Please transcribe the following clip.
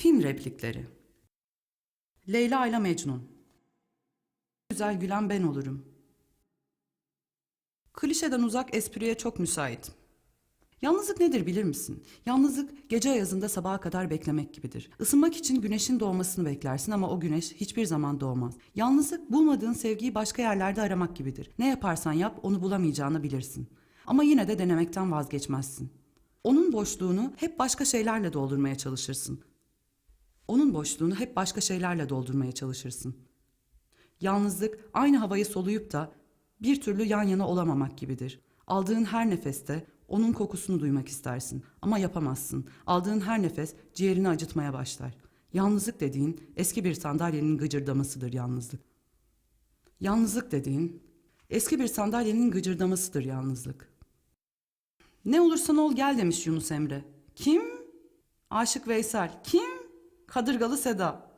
Film replikleri. Leyla ile Mecnun. Güzel gülen ben olurum. Klişeden uzak espriye çok müsait. Yalnızlık nedir bilir misin? Yalnızlık gece ayazında sabaha kadar beklemek gibidir. Isınmak için güneşin doğmasını beklersin ama o güneş hiçbir zaman doğmaz. Yalnızlık bulmadığın sevgiyi başka yerlerde aramak gibidir. Ne yaparsan yap onu bulamayacağını bilirsin. Ama yine de denemekten vazgeçmezsin. Onun boşluğunu hep başka şeylerle doldurmaya çalışırsın. Onun boşluğunu hep başka şeylerle doldurmaya çalışırsın. Yalnızlık aynı havayı soluyup da bir türlü yan yana olamamak gibidir. Aldığın her nefeste onun kokusunu duymak istersin ama yapamazsın. Aldığın her nefes ciğerini acıtmaya başlar. Yalnızlık dediğin eski bir sandalyenin gıcırdamasıdır yalnızlık. Yalnızlık dediğin eski bir sandalyenin gıcırdamasıdır yalnızlık. Ne olursan ol gel demiş Yunus Emre. Kim? Aşık Veysel. Kim? Kadırgalı Seda.